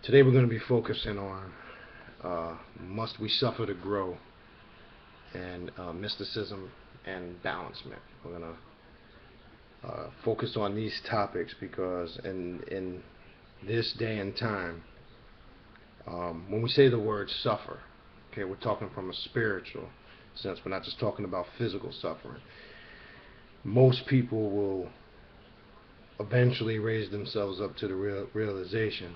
Today we're going to be focusing on must we suffer to grow, and mysticism and balancement. We're going to focus on these topics because in this day and time, when we say the word suffer, okay, we're talking from a spiritual sense. We're not just talking about physical suffering. Most people will eventually raise themselves up to the realization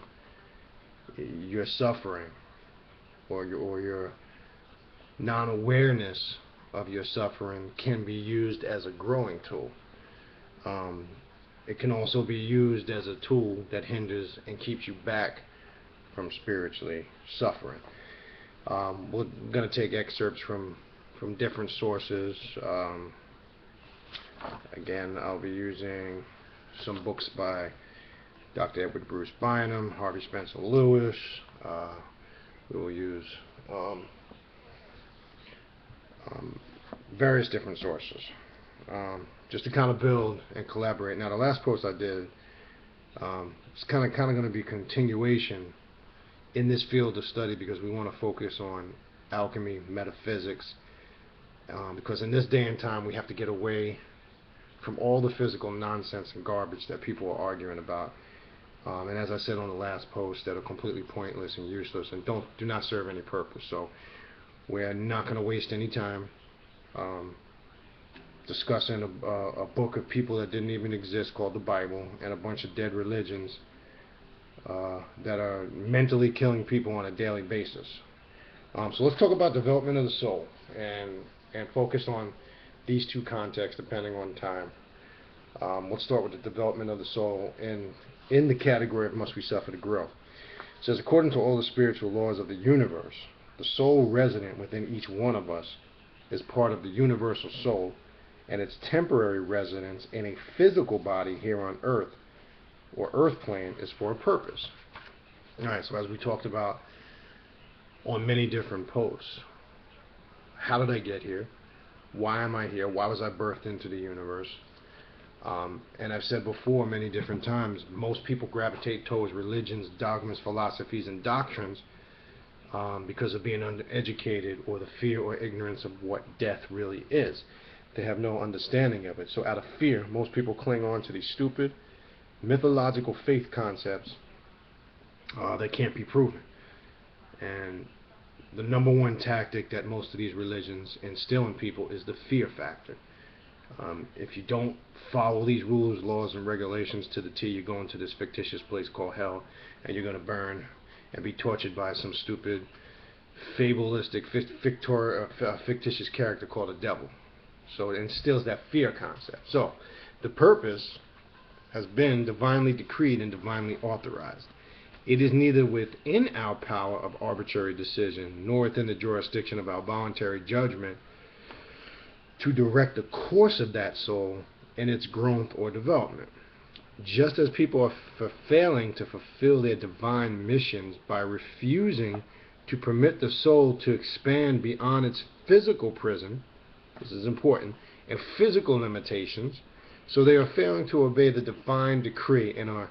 your suffering or your non-awareness of your suffering can be used as a growing tool. It can also be used as a tool that hinders and keeps you back from spiritually suffering. We're going to take excerpts from different sources. Again, I'll be using some books by Dr. Edward Bruce Bynum, Harvey Spencer Lewis. We will use various different sources just to kind of build and collaborate. Now, the last post I did, it's kind of going to be a continuation in this field of study because we want to focus on alchemy, metaphysics, because in this day and time we have to get away from all the physical nonsense and garbage that people are arguing about. And as I said on the last post, that are completely pointless and useless and do not serve any purpose. So we're not going to waste any time discussing a book of people that didn't even exist called the Bible and a bunch of dead religions that are mentally killing people on a daily basis. So let's talk about development of the soul and focus on these two contexts depending on time. Let's start with the development of the soul in the category of must we suffer to grow. It says, according to all the spiritual laws of the universe, the soul resident within each one of us is part of the universal soul, and its temporary residence in a physical body here on earth or earth plane is for a purpose. Alright, so as we talked about on many different posts, how did I get here? Why am I here? Why was I birthed into the universe? And I've said before many different times, most people gravitate towards religions, dogmas, philosophies, and doctrines because of being uneducated or the fear or ignorance of what death really is. They have no understanding of it. So out of fear, most people cling on to these stupid mythological faith concepts that can't be proven. And the number one tactic that most of these religions instill in people is the fear factor. If you don't follow these rules, laws, and regulations to the T, you're going to this fictitious place called hell, and you're going to burn and be tortured by some stupid, fabulistic, fictitious character called a devil. So it instills that fear concept. So the purpose has been divinely decreed and divinely authorized. It is neither within our power of arbitrary decision nor within the jurisdiction of our voluntary judgment to direct the course of that soul in its growth or development. Just as people are failing to fulfill their divine missions by refusing to permit the soul to expand beyond its physical prison, this is important, and physical limitations, so they are failing to obey the divine decree and are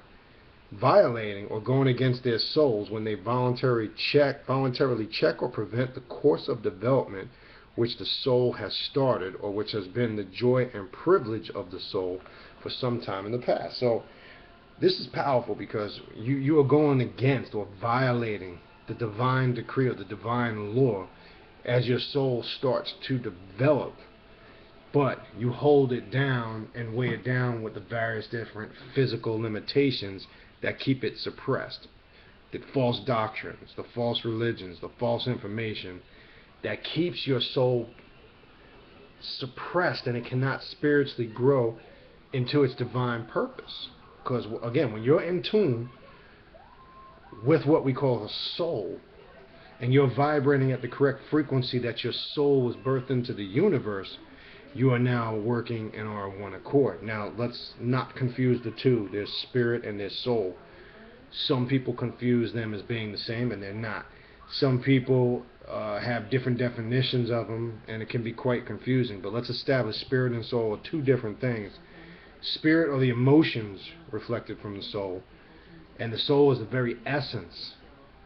violating or going against their souls when they voluntarily check or prevent the course of development which the soul has started, or which has been the joy and privilege of the soul for some time in the past. So this is powerful because you are going against or violating the divine decree or the divine law as your soul starts to develop, but you hold it down and weigh it down with the various different physical limitations that keep it suppressed. The false doctrines, the false religions, the false information that keeps your soul suppressed, and it cannot spiritually grow into its divine purpose. Because again, when you're in tune with what we call the soul, and you're vibrating at the correct frequency that your soul was birthed into the universe, you are now working in our one accord. Now, let's not confuse the two. There's spirit and there's soul. Some people confuse them as being the same, and they're not. Some people have different definitions of them, and it can be quite confusing. But let's establish spirit and soul are two different things. Spirit are the emotions reflected from the soul, and the soul is the very essence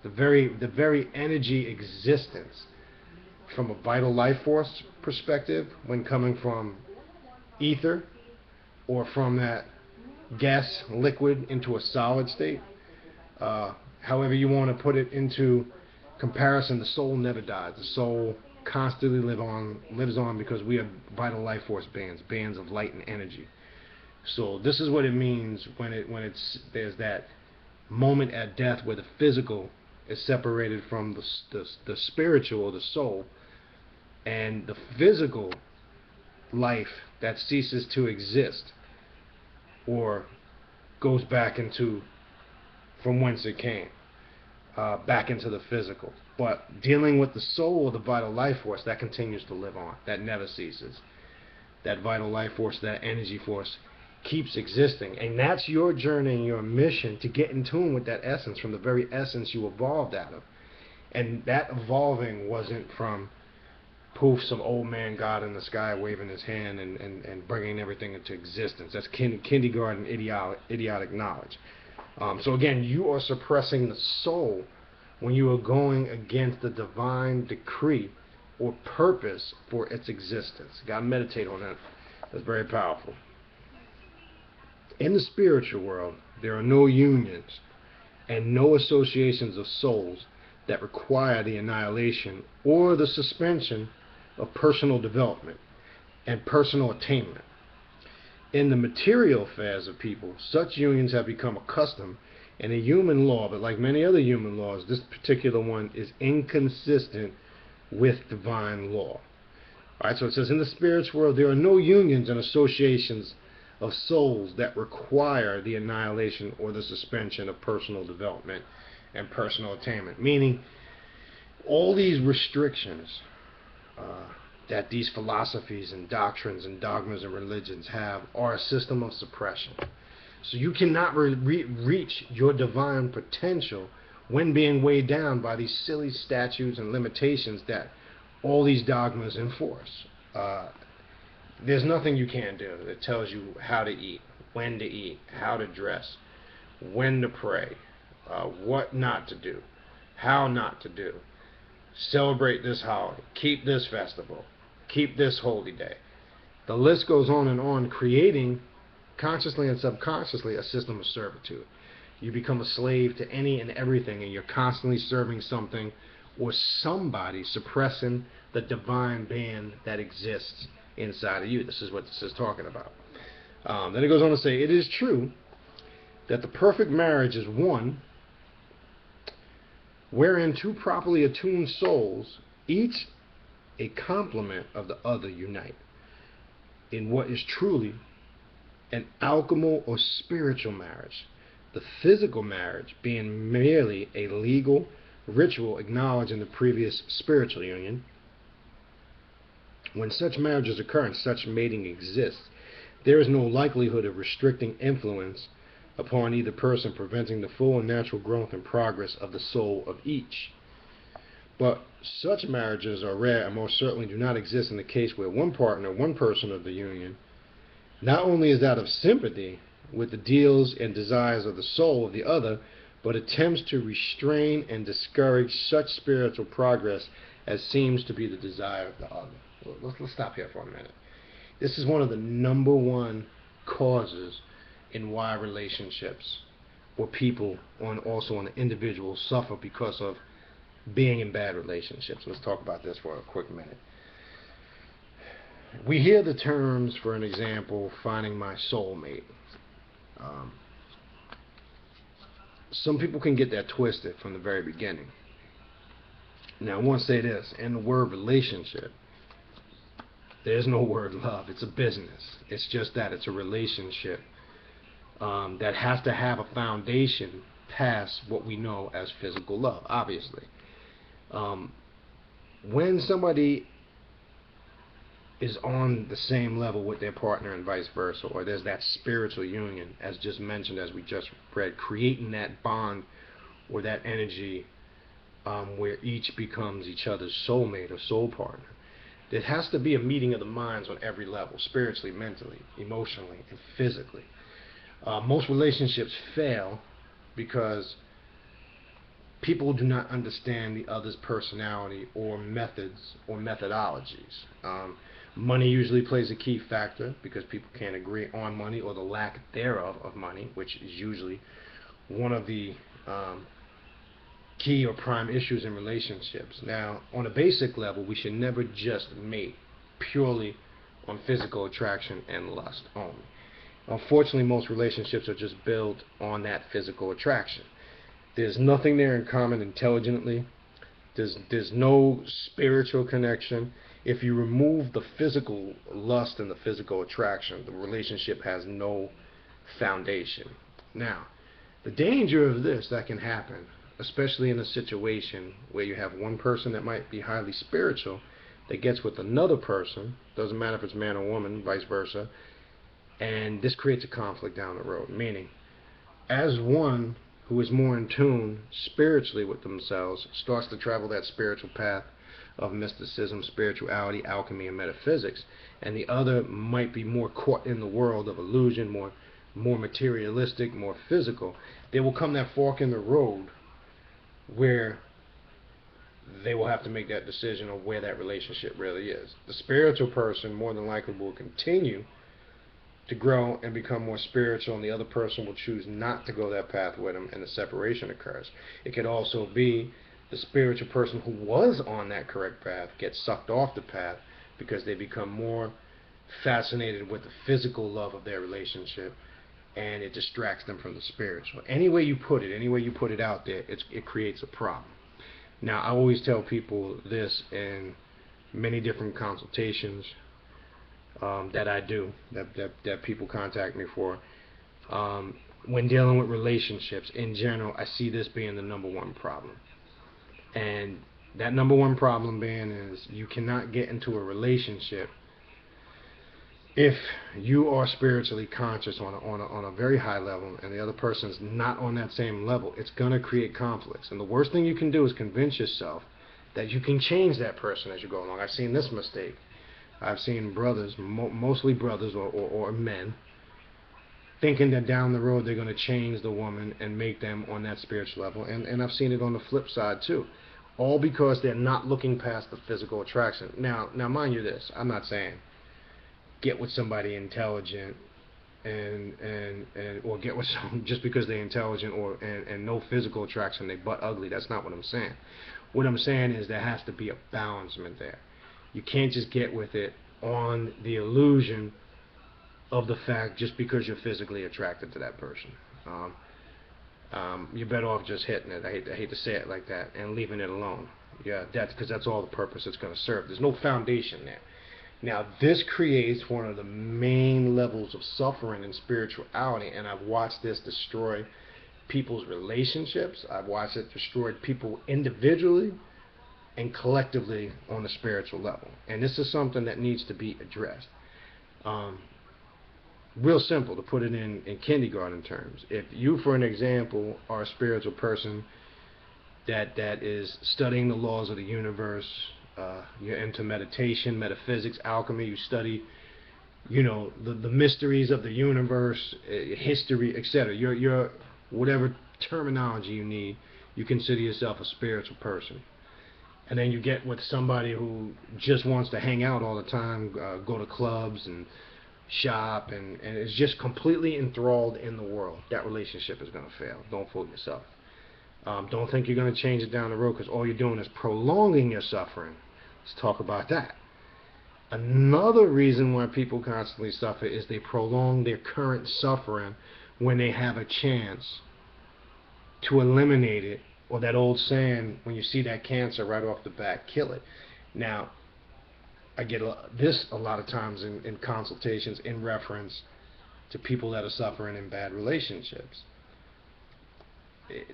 the very energy existence from a vital life force perspective, when coming from ether or from that gas liquid into a solid state, however you want to put it into comparison, the soul never dies. The soul constantly lives on because we are vital life force bands of light and energy. So this is what it means when there's that moment at death where the physical is separated from the spiritual or the soul, and the physical life that ceases to exist or goes back into from whence it came, back into the physical. But dealing with the soul, the vital life force, that continues to live on. That never ceases. That vital life force, that energy force, keeps existing. And that's your journey and your mission, to get in tune with that essence, from the very essence you evolved out of. And that evolving wasn't from poof, some old man God in the sky waving his hand and bringing everything into existence. That's kindergarten idiotic knowledge. So again, you are suppressing the soul when you are going against the divine decree or purpose for its existence. You got to meditate on that. That's very powerful. In the spiritual world, there are no unions and no associations of souls that require the annihilation or the suspension of personal development and personal attainment. In the material affairs of people, such unions have become a custom and a human law, but like many other human laws, this particular one is inconsistent with divine law. Alright, so it says, in the spiritual world, there are no unions and associations of souls that require the annihilation or the suspension of personal development and personal attainment. Meaning, all these restrictions that these philosophies and doctrines and dogmas and religions have are a system of suppression. So you cannot reach your divine potential when being weighed down by these silly statutes and limitations that all these dogmas enforce. There's nothing you can't do that tells you how to eat, when to eat, how to dress, when to pray, what not to do, how not to do. Celebrate this holiday, keep this festival, keep this holy day. The list goes on, creating, consciously and subconsciously, a system of servitude. You become a slave to any and everything, and you're constantly serving something or somebody, suppressing the divine band that exists inside of you. This is what this is talking about. Then it goes on to say, it is true that the perfect marriage is one wherein two properly attuned souls, each a complement of the other, unite in what is truly an alchemical or spiritual marriage, the physical marriage being merely a legal ritual acknowledged in the previous spiritual union. When such marriages occur and such mating exists, there is no likelihood of restricting influence upon either person, preventing the full and natural growth and progress of the soul of each. But such marriages are rare and most certainly do not exist in the case where one partner, one person of the union, not only is out of sympathy with the deals and desires of the soul of the other, but attempts to restrain and discourage such spiritual progress as seems to be the desire of the other. Let's stop here for a minute. This is one of the number one causes in why relationships or people, also on individuals, suffer because of being in bad relationships. Let's talk about this for a quick minute. We hear the terms, for an example, finding my soulmate. Some people can get that twisted from the very beginning. Now I want to say this, in the word relationship, there's no word love. It's a business. It's just that. It's a relationship that has to have a foundation past what we know as physical love, obviously. When somebody is on the same level with their partner and vice versa, or there's that spiritual union, as just mentioned, as we just read, creating that bond or that energy where each becomes each other's soulmate or soul partner, there has to be a meeting of the minds on every level, spiritually, mentally, emotionally, and physically. Most relationships fail because people do not understand the other's personality or methods or methodologies. Money usually plays a key factor because people can't agree on money or the lack thereof of money, which is usually one of the key or prime issues in relationships. Now, on a basic level, we should never just mate purely on physical attraction and lust only. Unfortunately, most relationships are just built on that physical attraction. There's nothing there in common intelligently. There's no spiritual connection. If you remove the physical lust and the physical attraction, the relationship has no foundation. Now, the danger of this that can happen, especially in a situation where you have one person that might be highly spiritual that gets with another person, doesn't matter if it's man or woman, vice versa, and this creates a conflict down the road. Meaning, as one who is more in tune spiritually with themselves starts to travel that spiritual path of mysticism, spirituality, alchemy, and metaphysics, and the other might be more caught in the world of illusion, more materialistic, more physical, there will come that fork in the road where they will have to make that decision of where that relationship really is. The spiritual person more than likely will continue to grow and become more spiritual, and the other person will choose not to go that path with them, and the separation occurs. It could also be the spiritual person who was on that correct path gets sucked off the path because they become more fascinated with the physical love of their relationship, and it distracts them from the spiritual. Any way you put it out there, it creates a problem. Now, I always tell people this in many different consultations that I do, that people contact me for. When dealing with relationships in general, I see this being the number one problem. And that number one problem being is you cannot get into a relationship if you are spiritually conscious on a very high level and the other person's not on that same level. It's going to create conflicts. And the worst thing you can do is convince yourself that you can change that person as you go along. I've seen this mistake. I've seen brothers, mostly brothers or men, thinking that down the road they're going to change the woman and make them on that spiritual level. And I've seen it on the flip side too. All because they're not looking past the physical attraction. Now mind you this, I'm not saying get with somebody intelligent and or get with someone just because they're intelligent and no physical attraction, they butt ugly. That's not what I'm saying. What I'm saying is there has to be a balancement there. You can't just get with it on the illusion of the fact just because you're physically attracted to that person. You're better off just hitting it. I hate to say it like that, and leaving it alone. Yeah, because that's all the purpose it's going to serve. There's no foundation there. Now, this creates one of the main levels of suffering in spirituality, and I've watched this destroy people's relationships. I've watched it destroy people individually and collectively on the spiritual level. And this is something that needs to be addressed. Real simple, to put it in kindergarten terms. If you, for an example, are a spiritual person that is studying the laws of the universe, you're into meditation, metaphysics, alchemy, you study, the mysteries of the universe, history, etc. You're whatever terminology you need, you consider yourself a spiritual person. And then you get with somebody who just wants to hang out all the time, go to clubs and shop, and is just completely enthralled in the world. That relationship is going to fail. Don't fool yourself. Don't think you're going to change it down the road, because all you're doing is prolonging your suffering. Let's talk about that. Another reason why people constantly suffer is they prolong their current suffering when they have a chance to eliminate it, or that old saying, when you see that cancer right off the bat, kill it. Now, I get this a lot of times in consultations in reference to people that are suffering in bad relationships.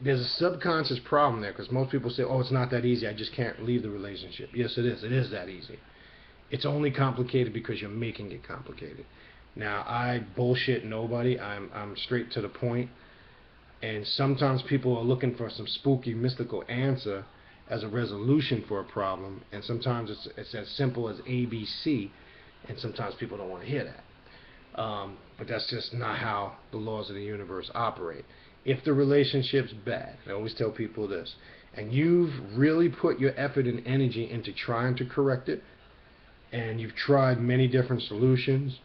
There's a subconscious problem there, because most people say, oh, it's not that easy, I just can't leave the relationship. Yes, it is. It is that easy. It's only complicated because you're making it complicated. Now, I bullshit nobody. I'm straight to the point. And sometimes people are looking for some spooky, mystical answer as a resolution for a problem, and sometimes it's as simple as ABC, and sometimes people don't want to hear that. But that's just not how the laws of the universe operate. If the relationship's bad, I always tell people this, and you've really put your effort and energy into trying to correct it, and you've tried many different solutions,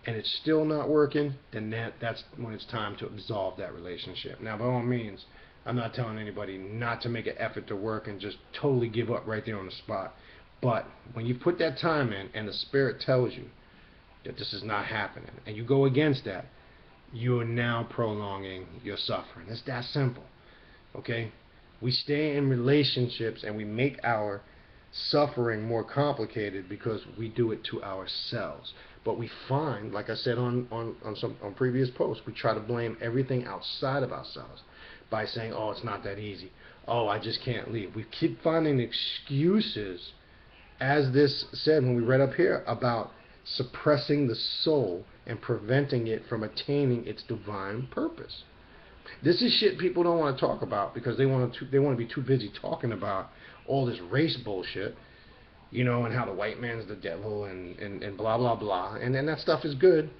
and it's still not working, then that's when it's time to absolve that relationship. Now, by all means, I'm not telling anybody not to make an effort to work and just totally give up right there on the spot. But when you put that time in and the spirit tells you that this is not happening, and you go against that, you are now prolonging your suffering. It's that simple. Okay? We stay in relationships and we make our suffering more complicated because we do it to ourselves. But we find, like I said on previous posts, we try to blame everything outside of ourselves by saying, oh, it's not that easy. Oh, I just can't leave. We keep finding excuses, as this said when we read up here, about suppressing the soul and preventing it from attaining its divine purpose. This is shit people don't want to talk about because they want to be too busy talking about all this race bullshit, you know, and how the white man's the devil and blah blah blah. And then that stuff is good.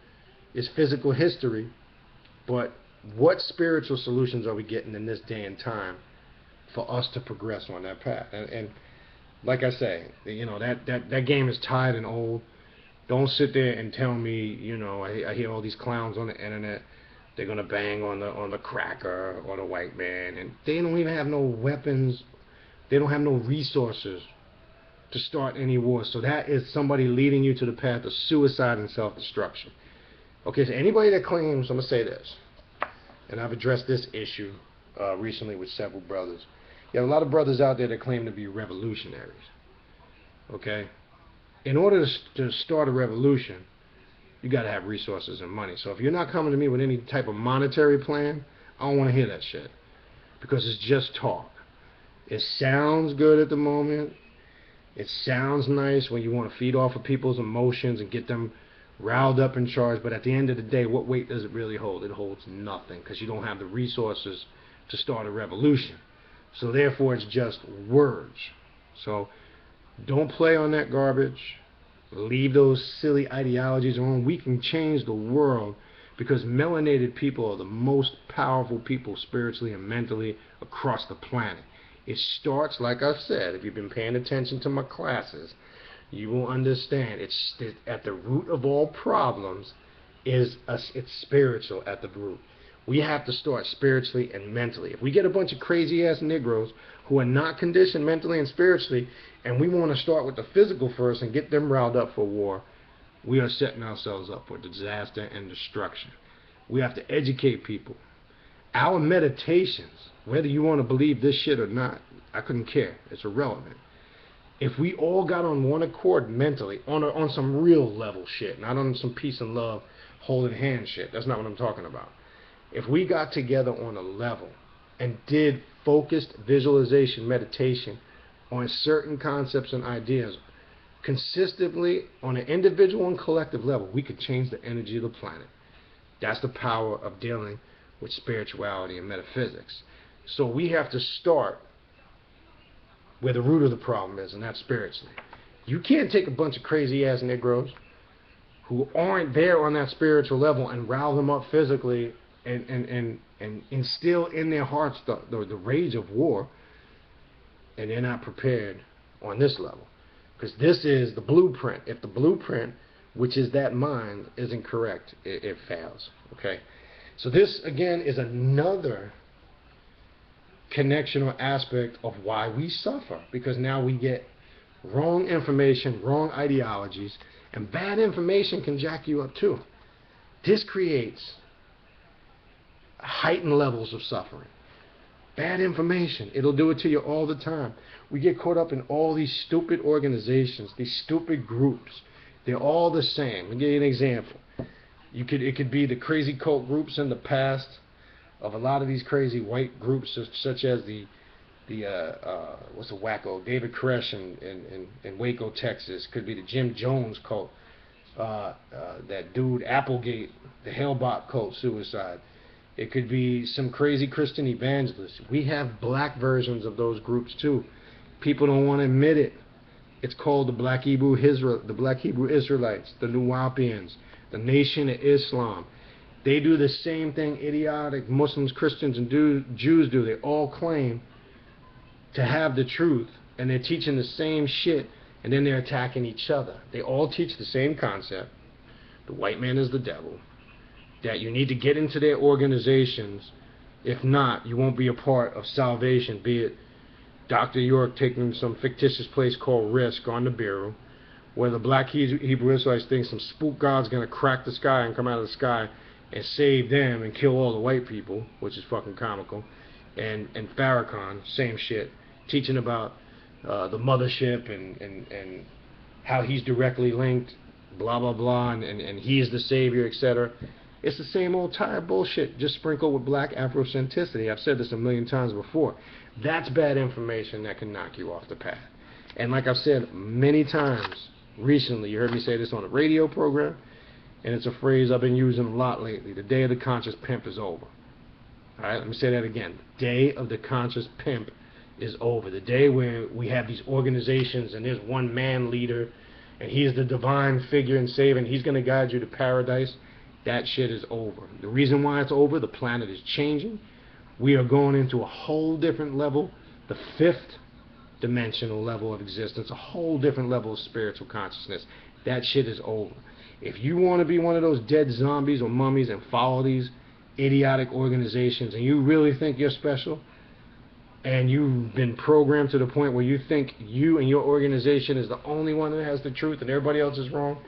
It's physical history. But what spiritual solutions are we getting in this day and time for us to progress on that path? And like I say, you know, that game is tired and old. Don't sit there and tell me, you know, I hear all these clowns on the internet, they're gonna bang on the cracker or the white man, and they don't even have no weapons, they don't have no resources to start any war. So that is somebody leading you to the path of suicide and self-destruction. Okay, so anybody that claims, I'm gonna say this, and I've addressed this issue recently with several brothers. You have a lot of brothers out there that claim to be revolutionaries. Okay? In order to start a revolution, you got to have resources and money. So if you're not coming to me with any type of monetary plan, I don't want to hear that shit. Because it's just talk. It sounds good at the moment. It sounds nice when you want to feed off of people's emotions and get them riled up and charged. But at the end of the day, what weight does it really hold? It holds nothing because you don't have the resources to start a revolution. So therefore, it's just words. So don't play on that garbage. Leave those silly ideologies alone. We can change the world because melanated people are the most powerful people spiritually and mentally across the planet. It starts, like I've said, if you've been paying attention to my classes, you will understand it's at the root of all problems is it's spiritual at the root. We have to start spiritually and mentally. If we get a bunch of crazy ass Negroes who are not conditioned mentally and spiritually, and we want to start with the physical first and get them riled up for war, we are setting ourselves up for disaster and destruction. We have to educate people. Our meditations, whether you want to believe this shit or not, I couldn't care. It's irrelevant. If we all got on one accord mentally, on some real level shit, not on some peace and love, holding hands shit, that's not what I'm talking about. If we got together on a level and did focused visualization meditation on certain concepts and ideas consistently on an individual and collective level, we could change the energy of the planet. That's the power of dealing with spirituality and metaphysics. So we have to start where the root of the problem is, and that's spiritually. You can't take a bunch of crazy ass Negroes who aren't there on that spiritual level and rile them up physically and instill in their hearts the rage of war, and they're not prepared on this level. Because this is the blueprint. If the blueprint, which is that mind, isn't correct, it fails. Okay? So this, again, is another connection or aspect of why we suffer. Because now we get wrong information, wrong ideologies, and bad information can jack you up too. This creates heightened levels of suffering. Bad information, it'll do it to you all the time. We get caught up in all these stupid organizations, these stupid groups. They're all the same. I'll give you an example. It could be the crazy cult groups in the past of a lot of these crazy white groups, such as what's the wacko, David Koresh in Waco, Texas. Could be the Jim Jones cult, that dude Applegate, the Hellbot cult, suicide. It could be some crazy Christian evangelists. We have black versions of those groups too. People don't want to admit it. It's called the Black Hebrew Israelites, the Nuwapians, the Nation of Islam. They do the same thing idiotic Muslims, Christians, and Jews do. They all claim to have the truth, and they're teaching the same shit, and then they're attacking each other. They all teach the same concept. The white man is the devil. That you need to get into their organizations. If not, you won't be a part of salvation. Be it Dr. York taking some fictitious place called Risk on the Bureau, where the black Hebrew Israelites think some spook god's going to crack the sky and come out of the sky and save them and kill all the white people, which is fucking comical. And Farrakhan, same shit, teaching about the mothership and how he's directly linked, blah blah blah, and he is the savior, etc. It's the same old tired bullshit, just sprinkled with black Afrocentricity. I've said this a million times before. That's bad information that can knock you off the path. And like I've said many times recently, you heard me say this on a radio program, and it's a phrase I've been using a lot lately: the day of the conscious pimp is over. Alright, let me say that again. The day of the conscious pimp is over. The day where we have these organizations and there's one man leader and he's the divine figure and savior and he's going to guide you to paradise. That shit is over. The reason why it's over, the planet is changing. We are going into a whole different level, the fifth dimensional level of existence, a whole different level of spiritual consciousness. That shit is over. If you want to be one of those dead zombies or mummies and follow these idiotic organizations and you really think you're special and you've been programmed to the point where you think you and your organization is the only one that has the truth and everybody else is wrong,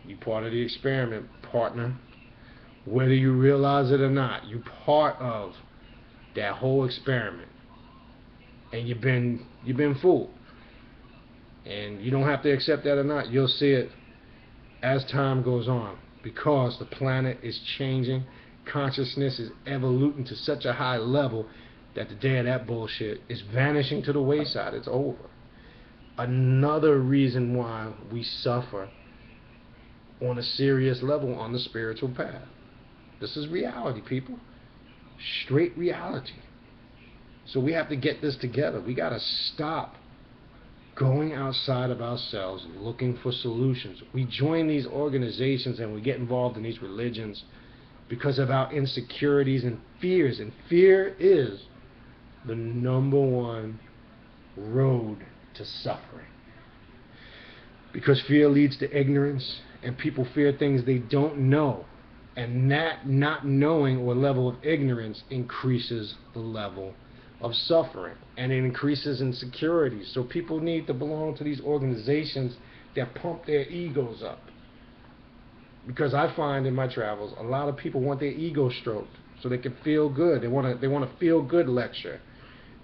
you're part of the experiment, partner. Whether you realize it or not, you're part of that whole experiment, and you've been fooled. And you don't have to accept that or not. You'll see it as time goes on, because the planet is changing. Consciousness is evoluting to such a high level that the day of that bullshit is vanishing to the wayside. It's over. Another reason why we suffer on a serious level on the spiritual path. This is reality, people. Straight reality. So we have to get this together. We got to stop going outside of ourselves looking for solutions. We join these organizations and we get involved in these religions because of our insecurities and fears. And fear is the #1 road to suffering. Because fear leads to ignorance, and people fear things they don't know. And that not knowing or level of ignorance increases the level of suffering, and it increases insecurity. So people need to belong to these organizations that pump their egos up. Because I find in my travels, a lot of people want their ego stroked so they can feel good. They want a feel good lecture.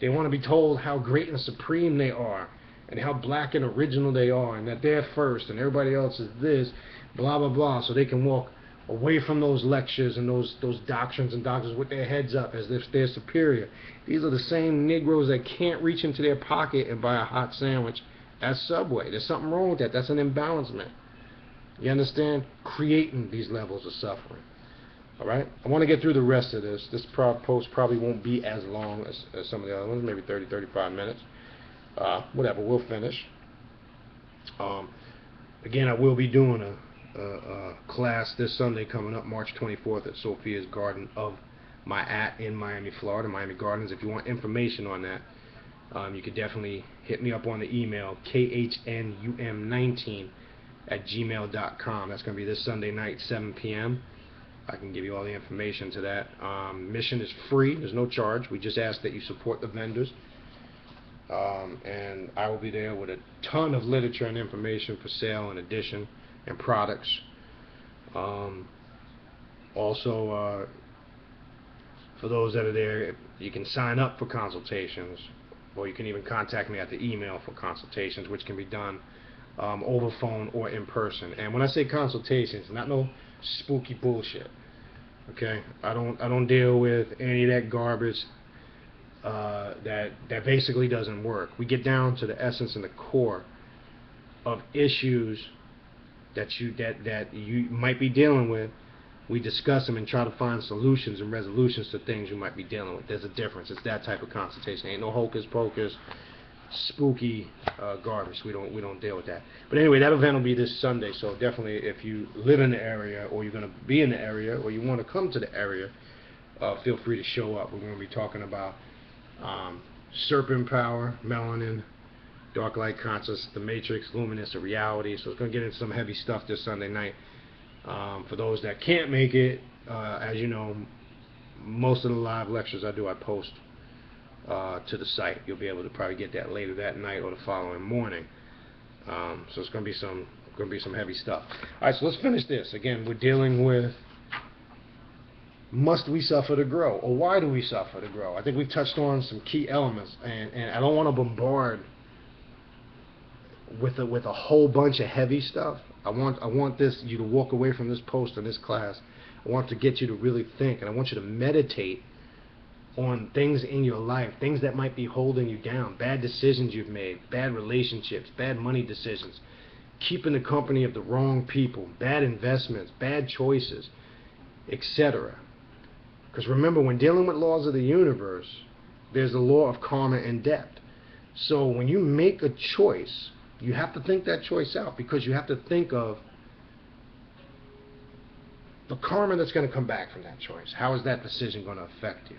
They want to be told how great and supreme they are, and how black and original they are, and that they're first and everybody else is this, blah blah blah, so they can walk away from those lectures and those doctrines and doctors with their heads up as if they're superior. These are the same Negroes that can't reach into their pocket and buy a hot sandwich at Subway. There's something wrong with that. That's an imbalancement. You understand? Creating these levels of suffering. Alright? I want to get through the rest of this. This post probably won't be as long as some of the other ones, maybe 30, 35 minutes. Whatever, we'll finish. Again, I will be doing a class this Sunday coming up, March 24th at Sophia's Garden of in Miami, Florida, Miami Gardens. If you want information on that, you could definitely hit me up on the email, khnum19@gmail.com. That's going to be this Sunday night, 7 p.m. I can give you all the information to that. Mission is free. There's no charge. We just ask that you support the vendors. And I will be there with a ton of literature and information for sale and edition and products. Also, for those that are there, you can sign up for consultations, or you can even contact me at the email for consultations, which can be done over phone or in person. And when I say consultations, not no spooky bullshit. Okay, I don't deal with any of that garbage that basically doesn't work. We get down to the essence and the core of issues that you might be dealing with. We discuss them and try to find solutions and resolutions to things you might be dealing with. There's a difference. It's that type of consultation. Ain't no hocus pocus. spooky garbage. We don't deal with that. But anyway, that event will be this Sunday, so definitely if you live in the area, or you're going to be in the area, or you want to come to the area, feel free to show up. We're going to be talking about serpent power, melanin, dark light consciousness, the matrix, luminous, of reality. So it's going to get into some heavy stuff this Sunday night. For those that can't make it, as you know, most of the live lectures I do, I post to the site. You'll be able to probably get that later that night or the following morning. So it's going to be some heavy stuff. All right, so let's finish this. Again, we're dealing with, must we suffer to grow, or why do we suffer to grow? I think we've touched on some key elements, and I don't want to bombard with a whole bunch of heavy stuff. I want you to walk away from this post and this class. I want to get you to really think, and I want you to meditate on things in your life, things that might be holding you down, bad decisions you've made, bad relationships, bad money decisions, keeping the company of the wrong people, bad investments, bad choices, etc. Because remember, when dealing with laws of the universe, there's a law of karma and debt. So when you make a choice, you have to think that choice out, because you have to think of the karma that's going to come back from that choice. How is that decision going to affect you?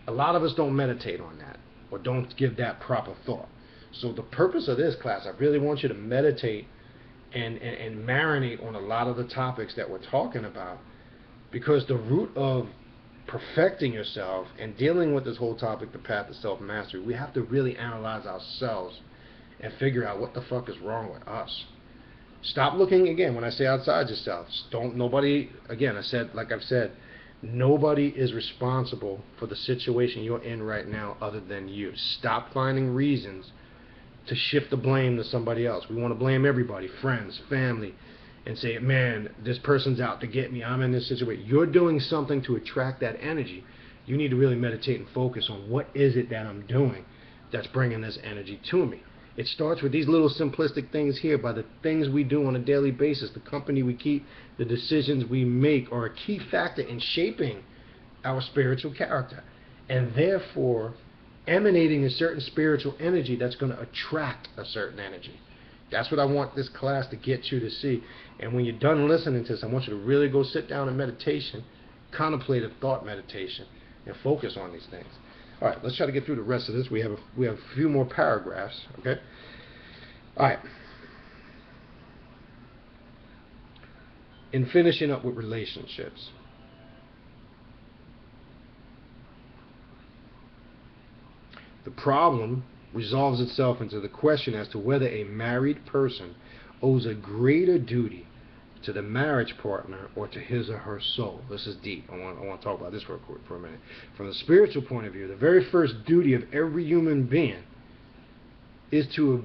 A lot of us don't meditate on that, or don't give that proper thought. So the purpose of this class, I really want you to meditate and marinate on a lot of the topics that we're talking about, because the root of perfecting yourself and dealing with this whole topic, the path to self-mastery, we have to really analyze ourselves and figure out what the fuck is wrong with us. Stop looking, again, when I say outside yourself, nobody, again, like I've said, nobody is responsible for the situation you're in right now other than you. Stop finding reasons to shift the blame to somebody else. We want to blame everybody, friends, family, and say, man, this person's out to get me, I'm in this situation. You're doing something to attract that energy. You need to really meditate and focus on what is it that I'm doing that's bringing this energy to me. It starts with these little simplistic things here, by the things we do on a daily basis, the company we keep, the decisions we make are a key factor in shaping our spiritual character, and therefore emanating a certain spiritual energy that's going to attract a certain energy. That's what I want this class to get you to see. And when you're done listening to this, I want you to really go sit down in meditation, contemplative thought meditation, and focus on these things. All right, let's try to get through the rest of this. We have a few more paragraphs, okay? All right. In finishing up with relationships, the problem resolves itself into the question as to whether a married person owes a greater duty to the marriage partner or to his or her soul. This is deep. I want to talk about this for a minute. From the spiritual point of view, the very first duty of every human being is to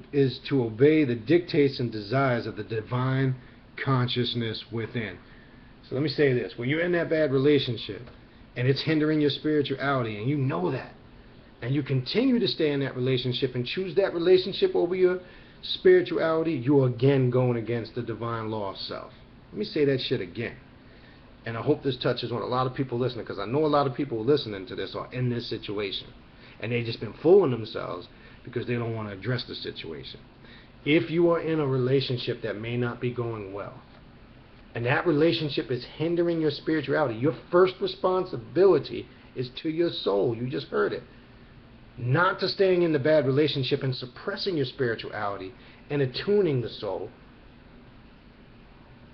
obey the dictates and desires of the divine consciousness within. So let me say this. When you're in that bad relationship and it's hindering your spirituality, and you know that, and you continue to stay in that relationship and choose that relationship over your spirituality, you're again going against the divine law of self. Let me say that shit again. And I hope this touches on a lot of people listening, because I know a lot of people listening to this are in this situation. And they've just been fooling themselves because they don't want to address the situation. If you are in a relationship that may not be going well, and that relationship is hindering your spirituality, your first responsibility is to your soul. You just heard it. Not to staying in the bad relationship and suppressing your spirituality and attuning the soul.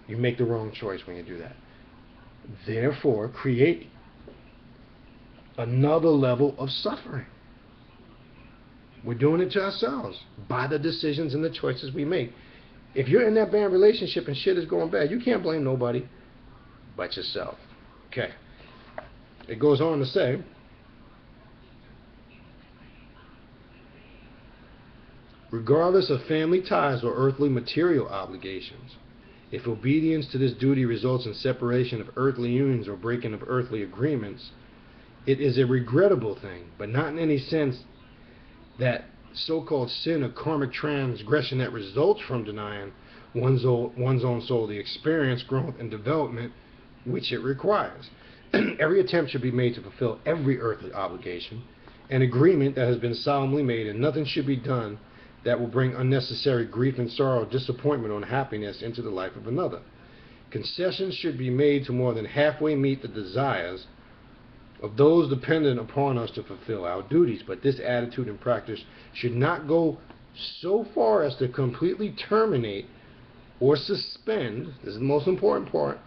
You make the wrong choice when you do that. Therefore, create another level of suffering. We're doing it to ourselves by the decisions and the choices we make. If you're in that bad relationship and shit is going bad, you can't blame nobody but yourself. Okay. It goes on to say, regardless of family ties or earthly material obligations, if obedience to this duty results in separation of earthly unions or breaking of earthly agreements, it is a regrettable thing, but not in any sense that so-called sin or karmic transgression that results from denying one's own soul the experience, growth, and development which it requires. Every attempt should be made to fulfill every earthly obligation an agreement that has been solemnly made, and nothing should be done that will bring unnecessary grief and sorrow, disappointment, or unhappiness into the life of another. Concessions should be made to more than halfway meet the desires of those dependent upon us to fulfill our duties, but this attitude and practice should not go so far as to completely terminate or suspend, this is the most important part,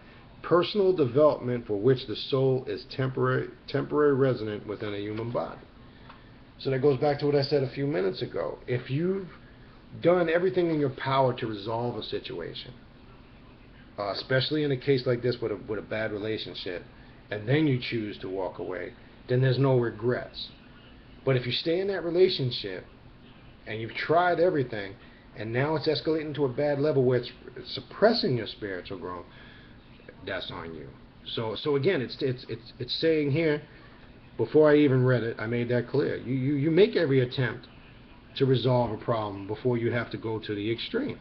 personal development for which the soul is temporary resident within a human body. So that goes back to what I said a few minutes ago. If you've done everything in your power to resolve a situation, especially in a case like this with a bad relationship, and then you choose to walk away, then there's no regrets. But if you stay in that relationship and you've tried everything, and now it's escalating to a bad level where it's suppressing your spiritual growth, that's on you. So again, it's saying here, before I even read it, I made that clear. You make every attempt to resolve a problem before you have to go to the extreme.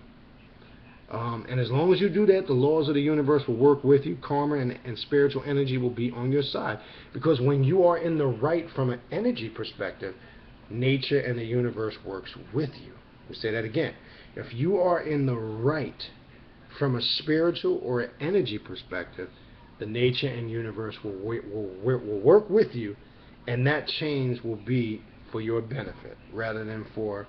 And as long as you do that, the laws of the universe will work with you. Karma and spiritual energy will be on your side. Because when you are in the right from an energy perspective, nature and the universe works with you. We'll say that again. If you are in the right from a spiritual or an energy perspective, the nature and universe will work with you, and that change will be for your benefit rather than for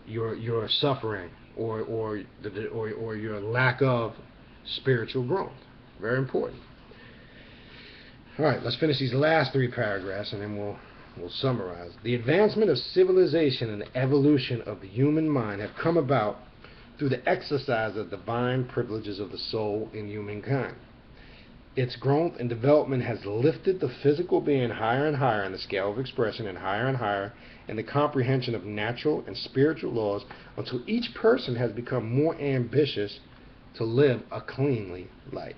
your suffering or your lack of spiritual growth. Very important. All right, let's finish these last 3 paragraphs, and then we'll summarize. The advancement of civilization and the evolution of the human mind have come about through the exercise of divine privileges of the soul in humankind. Its growth and development has lifted the physical being higher and higher in the scale of expression, and higher in the comprehension of natural and spiritual laws, until each person has become more ambitious to live a cleanly life.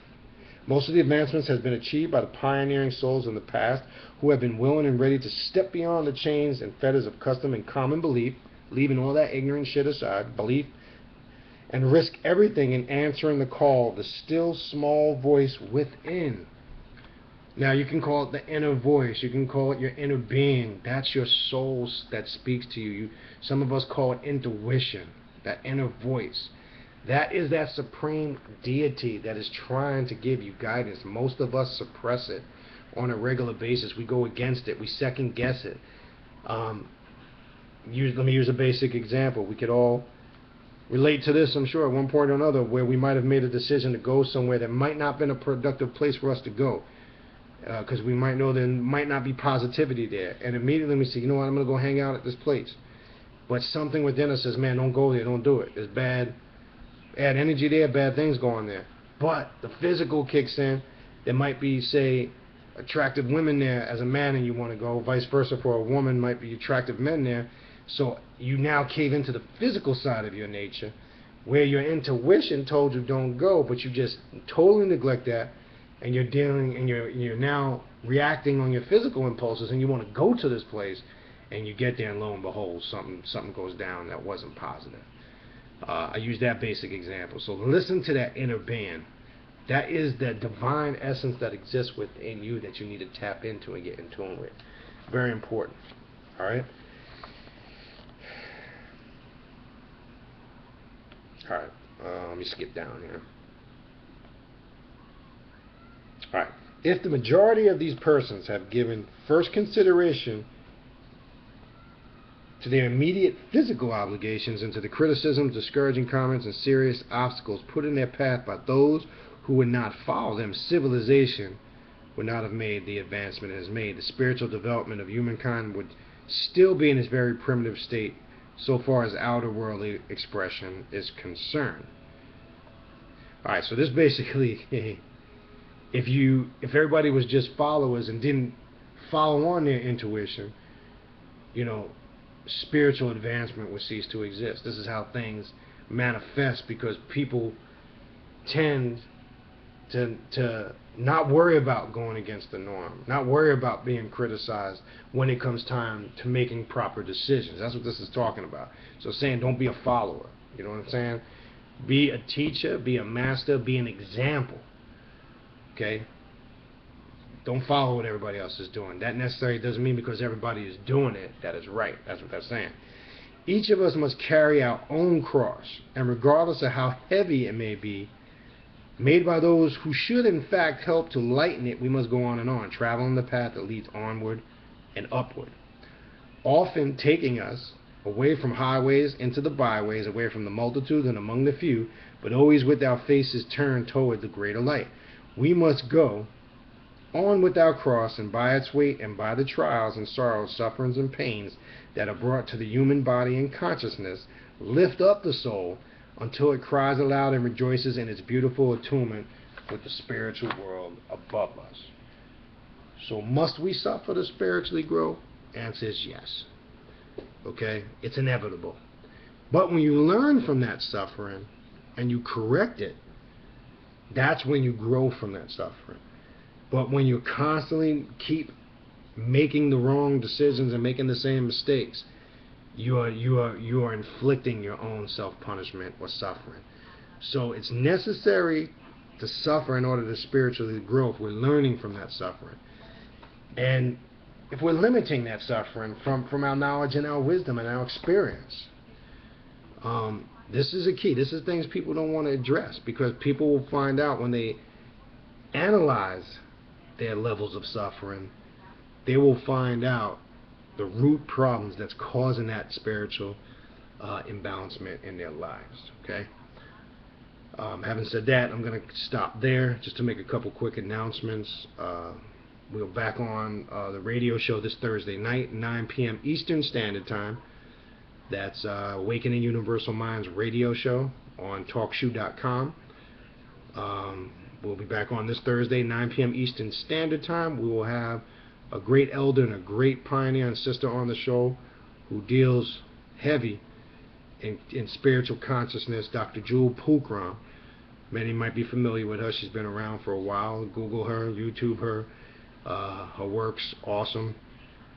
Most of the advancements has been achieved by the pioneering souls in the past, who have been willing and ready to step beyond the chains and fetters of custom and common belief, leaving all that ignorant shit aside, belief, and risk everything in answering the call of the still small voice within. Now you can call it the inner voice, you can call it your inner being. That's your soul that speaks to you. Some of us call it intuition, that inner voice. That is that supreme deity that is trying to give you guidance. Most of us suppress it on a regular basis. We go against it, we second guess it. Let me use a basic example. We could all relate to this, I'm sure, at one point or another, where we might have made a decision to go somewhere that might not have been a productive place for us to go, because we might know there might not be positivity there, and immediately we say, you know what, I'm going to go hang out at this place. But something within us says, man, don't go there, don't do it. There's bad energy there, bad things going there. But the physical kicks in. There might be, say, attractive women there as a man and you want to go, vice versa for a woman, might be attractive men there. So you now cave into the physical side of your nature, where your intuition told you don't go, but you just totally neglect that, and you're now reacting on your physical impulses, and you want to go to this place, and you get there, and lo and behold, something goes down that wasn't positive. I use that basic example. So listen to that inner being. That is the divine essence that exists within you that you need to tap into and get in tune with. Very important. All right. Alright, let me skip down here. Alright, if the majority of these persons have given first consideration to their immediate physical obligations and to the criticisms, discouraging comments, and serious obstacles put in their path by those who would not follow them, civilization would not have made the advancement it has made. The spiritual development of humankind would still be in its very primitive state, so far as outer worldly expression is concerned. Alright, so this basically, if everybody was just followers and didn't follow on their intuition, you know, spiritual advancement would cease to exist. This is how things manifest, because people tend to not worry about going against the norm, not worry about being criticized when it comes time to making proper decisions. That's what this is talking about. So saying don't be a follower, you know what I'm saying? Be a teacher, be a master, be an example. Okay? Don't follow what everybody else is doing. That necessarily doesn't mean because everybody is doing it that is right. That's what that's saying. Each of us must carry our own cross, and regardless of how heavy it may be, made by those who should in fact help to lighten it, we must go on and on, traveling the path that leads onward and upward, often taking us away from highways into the byways, away from the multitudes and among the few, but always with our faces turned toward the greater light. We must go on with our cross, and by its weight and by the trials and sorrows, sufferings and pains that are brought to the human body and consciousness, lift up the soul until it cries aloud and rejoices in its beautiful attunement with the spiritual world above us. So must we suffer to spiritually grow? Answer is yes. Okay? It's inevitable. But when you learn from that suffering and you correct it, that's when you grow from that suffering. But when you constantly keep making the wrong decisions and making the same mistakes, you are inflicting your own self-punishment or suffering. So it's necessary to suffer in order to spiritually grow if we're learning from that suffering. And if we're limiting that suffering from our knowledge and our wisdom and our experience, this is a key. This is things people don't want to address, because people will find out when they analyze their levels of suffering, they will find out the root problems that's causing that spiritual imbalancement in their lives. Okay. Having said that, I'm going to stop there just to make a couple quick announcements. We're back on the radio show this Thursday night, 9 p.m. Eastern Standard Time. That's Awakening Universal Minds radio show on TalkShoe.com. We'll be back on this Thursday, 9 p.m. Eastern Standard Time. We will have a great elder and a great pioneer and sister on the show who deals heavy in spiritual consciousness, Dr. Jewel Pookram. Many might be familiar with her. She's been around for a while. Google her, YouTube her. Her work's awesome.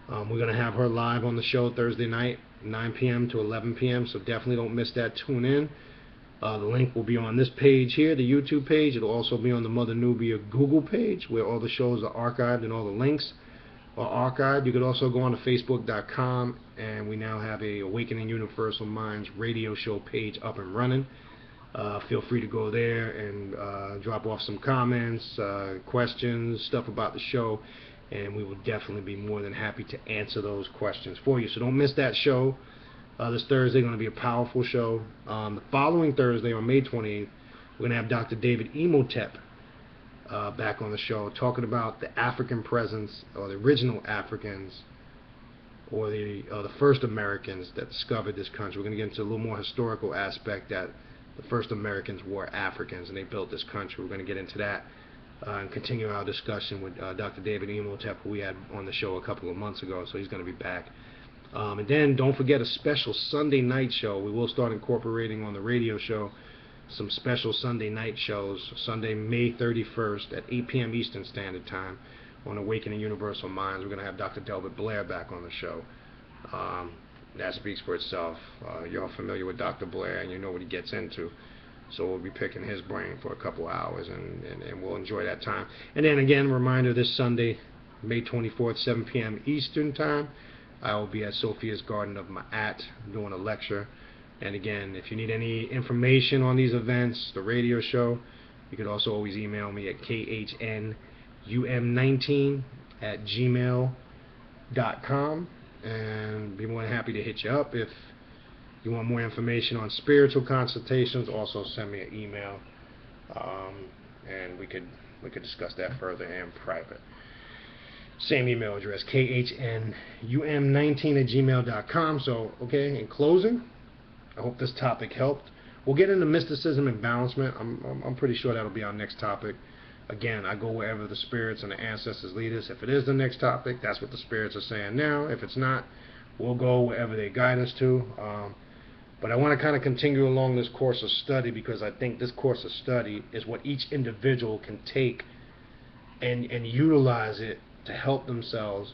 We're going to have her live on the show Thursday night, 9 p.m. to 11 p.m., so definitely don't miss that. Tune in. The link will be on this page here, the YouTube page. It'll also be on the Mother Nubia Google page, where all the shows are archived and all the links are archived. You could also go on to Facebook.com, and we now have a Awakening Universal Minds radio show page up and running. Feel free to go there and drop off some comments, questions, stuff about the show, and we will definitely be more than happy to answer those questions for you. So don't miss that show. This Thursday is going to be a powerful show. The following Thursday, on May 28th, we're going to have Dr. David Imhotep back on the show, talking about the African presence, or the original Africans, or the first Americans that discovered this country. We're going to get into a little more historical aspect, that the first Americans were Africans and they built this country. We're going to get into that and continue our discussion with Dr. David Imhotep, who we had on the show a couple of months ago, so he's going to be back. And then don't forget a special Sunday night show. We will start incorporating on the radio show some special Sunday night shows. Sunday, May 31st at 8 p.m. Eastern Standard Time on Awakening Universal Minds. We're going to have Dr. Delbert Blair back on the show. That speaks for itself. You're all familiar with Dr. Blair and you know what he gets into. So we'll be picking his brain for a couple hours, and we'll enjoy that time. And then again, reminder, this Sunday, May 24th, 7 p.m. Eastern Time, I will be at Sophia's Garden of Ma'at doing a lecture. And again, if you need any information on these events, the radio show, you could also always email me at khnum19@gmail.com, and be more than happy to hit you up. If you want more information on spiritual consultations, also send me an email, and we could discuss that further in private. Same email address, khnum19@gmail.com. So, okay, in closing, I hope this topic helped. We'll get into mysticism and balancement. I'm pretty sure that'll be our next topic. Again, I go wherever the spirits and the ancestors lead us. If it is the next topic, that's what the spirits are saying now. If it's not, we'll go wherever they guide us to. But I want to kind of continue along this course of study, because I think this course of study is what each individual can take and utilize it to help themselves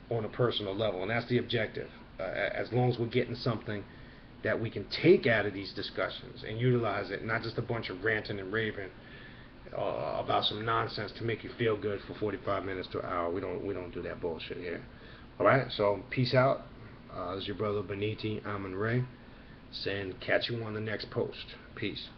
on a personal level. And that's the objective. As long as we're getting something that we can take out of these discussions and utilize it, not just a bunch of ranting and raving about some nonsense to make you feel good for 45 minutes to an hour. We don't do that bullshit here. All right, so peace out. This is your brother Beniti Amon Ray saying catch you on the next post. Peace.